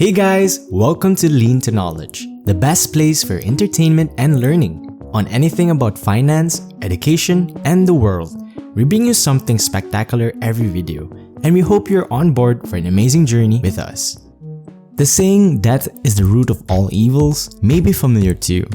Hey guys, welcome to Lean to Knowledge, the best place for entertainment and learning on anything about finance, education, and the world. We bring you something spectacular every video, and we hope you're on board for an amazing journey with us. The saying, debt is the root of all evils, may be familiar to you.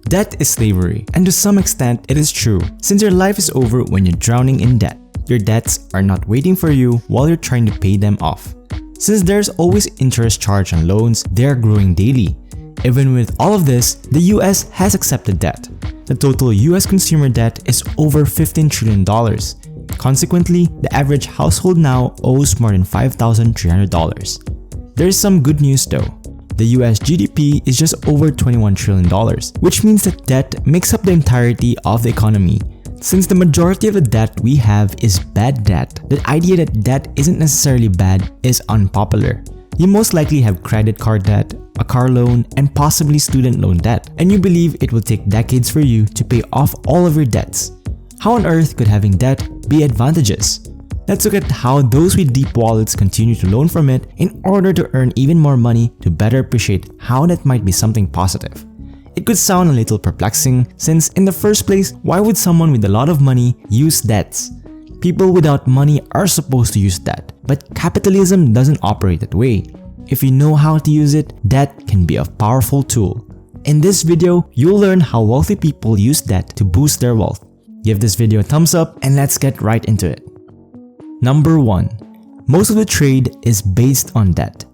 Debt is slavery, and to some extent it is true, since your life is over when you're drowning in debt. Your debts are not waiting for you while you're trying to pay them off. Since there's always interest charged on loans, they are growing daily. Even with all of this, the US has accepted debt. The total US consumer debt is over $15 trillion. Consequently, the average household now owes more than $5,300. There is some good news though. The US GDP is just over $21 trillion, which means that debt makes up the entirety of the economy. Since the majority of the debt we have is bad debt, the idea that debt isn't necessarily bad is unpopular. You most likely have credit card debt, a car loan, and possibly student loan debt, and you believe it will take decades for you to pay off all of your debts. How on earth could having debt be advantageous? Let's look at how those with deep wallets continue to loan from it in order to earn even more money to better appreciate how that might be something positive. It could sound a little perplexing since in the first place, why would someone with a lot of money use debts? People without money are supposed to use debt, but capitalism doesn't operate that way. If you know how to use it, debt can be a powerful tool. In this video, you'll learn how wealthy people use debt to boost their wealth. Give this video a thumbs up and let's get right into it. Number 1. Most of the trade is based on debt.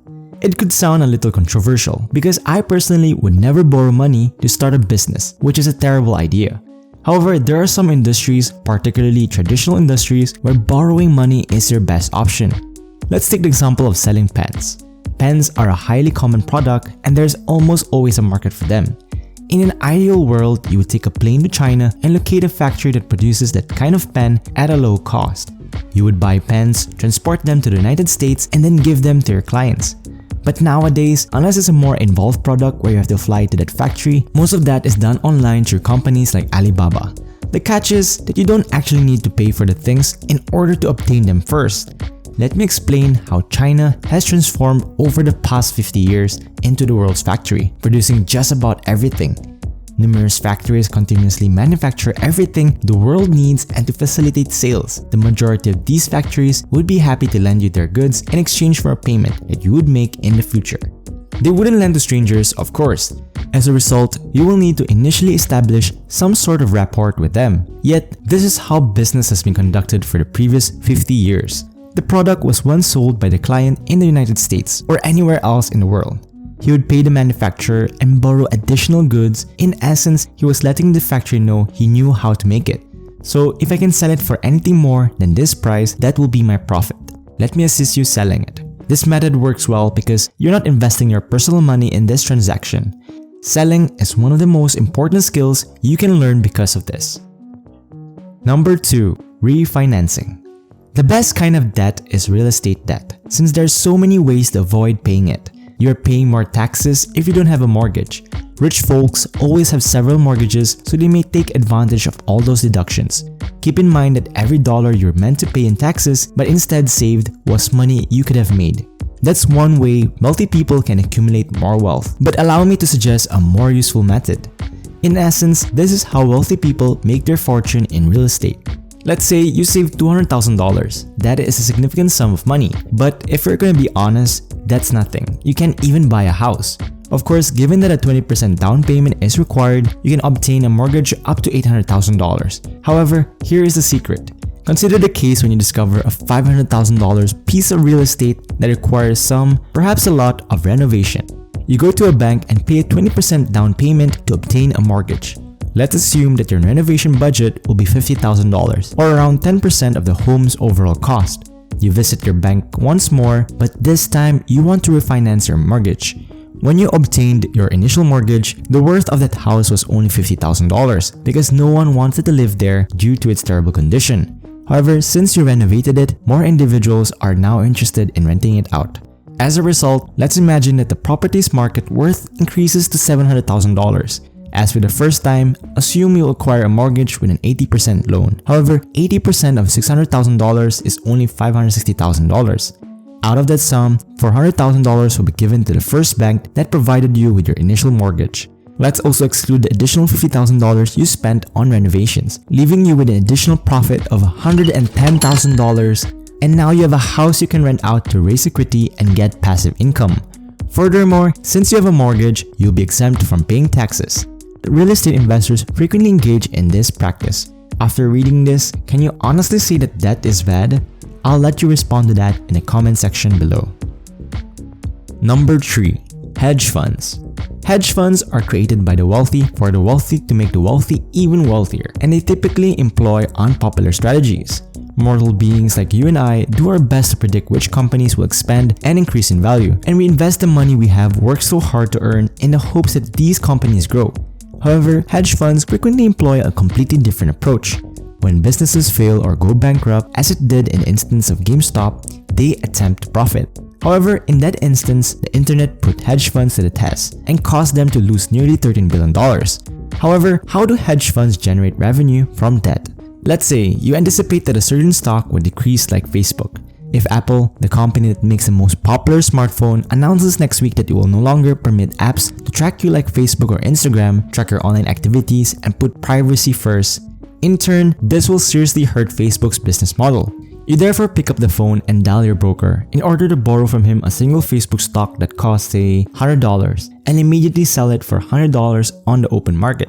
It could sound a little controversial because I personally would never borrow money to start a business, which is a terrible idea. However, there are some industries, particularly traditional industries, where borrowing money is your best option. Let's take the example of selling pens. Pens are a highly common product and there's almost always a market for them. In an ideal world, you would take a plane to China and locate a factory that produces that kind of pen at a low cost. You would buy pens, transport them to the United States, and then give them to your clients. But nowadays, unless it's a more involved product where you have to fly to that factory, most of that is done online through companies like Alibaba. The catch is that you don't actually need to pay for the things in order to obtain them first. Let me explain how China has transformed over the past 50 years into the world's factory, producing just about everything. Numerous factories continuously manufacture everything the world needs, and to facilitate sales, the majority of these factories would be happy to lend you their goods in exchange for a payment that you would make in the future. They wouldn't lend to strangers, of course. As a result, you will need to initially establish some sort of rapport with them. Yet, this is how business has been conducted for the previous 50 years. The product was once sold by the client in the United States or anywhere else in the world. He would pay the manufacturer and borrow additional goods. In essence, he was letting the factory know he knew how to make it. So if I can sell it for anything more than this price, that will be my profit. Let me assist you selling it. This method works well because you're not investing your personal money in this transaction. Selling is one of the most important skills you can learn because of this. Number 2. Refinancing. The best kind of debt is real estate debt, since there's so many ways to avoid paying it. You're paying more taxes if you don't have a mortgage. Rich folks always have several mortgages, so they may take advantage of all those deductions. Keep in mind that every dollar you're meant to pay in taxes but instead saved was money you could have made. That's one way wealthy people can accumulate more wealth. But allow me to suggest a more useful method. In essence, this is how wealthy people make their fortune in real estate. Let's say you saved $200,000. That is a significant sum of money. But if we're going to be honest, that's nothing. You can't even buy a house. Of course, given that a 20% down payment is required, you can obtain a mortgage up to $800,000. However, here is the secret. Consider the case when you discover a $500,000 piece of real estate that requires some, perhaps a lot, of renovation. You go to a bank and pay a 20% down payment to obtain a mortgage. Let's assume that your renovation budget will be $50,000 or around 10% of the home's overall cost. You visit your bank once more, but this time you want to refinance your mortgage. When you obtained your initial mortgage, the worth of that house was only $50,000 because no one wanted to live there due to its terrible condition. However, since you renovated it, more individuals are now interested in renting it out. As a result, let's imagine that the property's market worth increases to $700,000. As with the first time, assume you'll acquire a mortgage with an 80% loan. However, 80% of $600,000 is only $560,000. Out of that sum, $400,000 will be given to the first bank that provided you with your initial mortgage. Let's also exclude the additional $50,000 you spent on renovations, leaving you with an additional profit of $110,000. And now you have a house you can rent out to raise equity and get passive income. Furthermore, since you have a mortgage, you'll be exempt from paying taxes. Real estate investors frequently engage in this practice. After reading this, can you honestly say that debt is bad? I'll let you respond to that in the comment section below. Number 3. Hedge funds. Hedge funds are created by the wealthy for the wealthy to make the wealthy even wealthier, and they typically employ unpopular strategies. Mortal beings like you and I do our best to predict which companies will expand and increase in value, and we invest the money we have worked so hard to earn in the hopes that these companies grow. However, hedge funds frequently employ a completely different approach. When businesses fail or go bankrupt, as it did in the instance of GameStop, they attempt to profit. However, in that instance, the internet put hedge funds to the test and caused them to lose nearly $13 billion. However, how do hedge funds generate revenue from debt? Let's say you anticipate that a certain stock will decrease like Facebook. If Apple, the company that makes the most popular smartphone, announces next week that it will no longer permit apps to track you like Facebook or Instagram, track your online activities, and put privacy first, in turn, this will seriously hurt Facebook's business model. You therefore pick up the phone and dial your broker in order to borrow from him a single Facebook stock that costs say $100 and immediately sell it for $100 on the open market.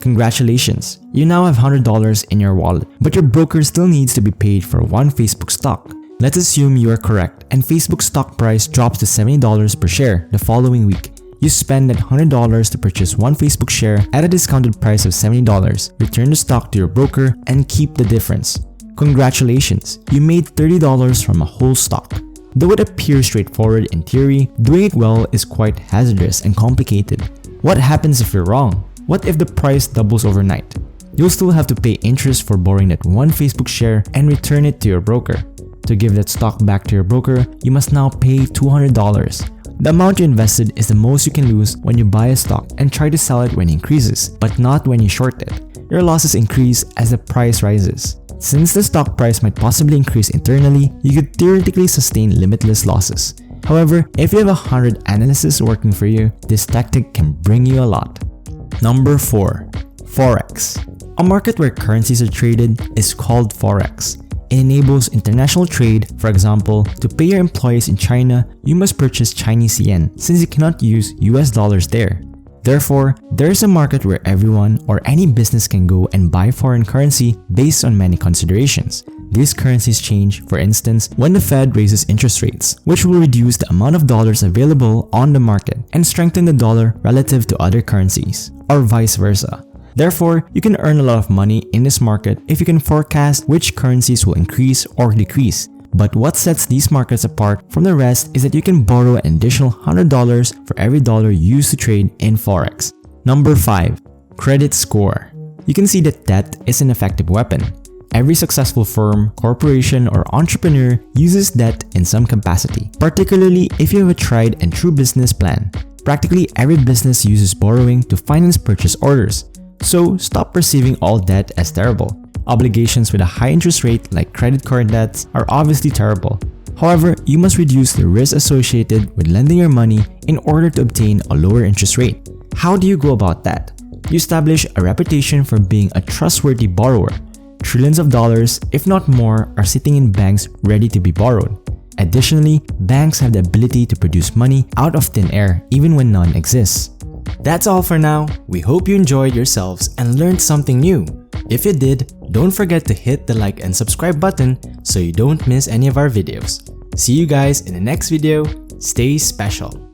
Congratulations, you now have $100 in your wallet, but your broker still needs to be paid for one Facebook stock. Let's assume you are correct and Facebook's stock price drops to $70 per share the following week. You spend that $100 to purchase one Facebook share at a discounted price of $70, return the stock to your broker, and keep the difference. Congratulations, you made $30 from a whole stock. Though it appears straightforward in theory, doing it well is quite hazardous and complicated. What happens if you're wrong? What if the price doubles overnight? You'll still have to pay interest for borrowing that one Facebook share and return it to your broker. To give that stock back to your broker, you must now pay $200. The amount you invested is the most you can lose when you buy a stock and try to sell it when it increases, but not when you short it. Your losses increase as the price rises. Since the stock price might possibly increase internally, you could theoretically sustain limitless losses. However, if you have 100 analysts working for you, this tactic can bring you a lot. Number 4. Forex. A market where currencies are traded is called Forex. It enables international trade. For example, to pay your employees in China, you must purchase Chinese yen since you cannot use US dollars there. Therefore, there is a market where everyone or any business can go and buy foreign currency based on many considerations. These currencies change, for instance, when the Fed raises interest rates, which will reduce the amount of dollars available on the market and strengthen the dollar relative to other currencies, or vice versa. Therefore, you can earn a lot of money in this market if you can forecast which currencies will increase or decrease. But what sets these markets apart from the rest is that you can borrow an additional $100 for every dollar used to trade in Forex. Number 5. Credit score. You can see that debt is an effective weapon. Every successful firm, corporation, or entrepreneur uses debt in some capacity, particularly if you have a tried and true business plan. Practically every business uses borrowing to finance purchase orders. So stop perceiving all debt as terrible. Obligations with a high interest rate like credit card debts are obviously terrible. However, you must reduce the risk associated with lending your money in order to obtain a lower interest rate. How do you go about that? You establish a reputation for being a trustworthy borrower. Trillions of dollars, if not more, are sitting in banks ready to be borrowed. Additionally, banks have the ability to produce money out of thin air even when none exists. That's all for now. We hope you enjoyed yourselves and learned something new. If you did, don't forget to hit the like and subscribe button so you don't miss any of our videos. See you guys in the next video. Stay special.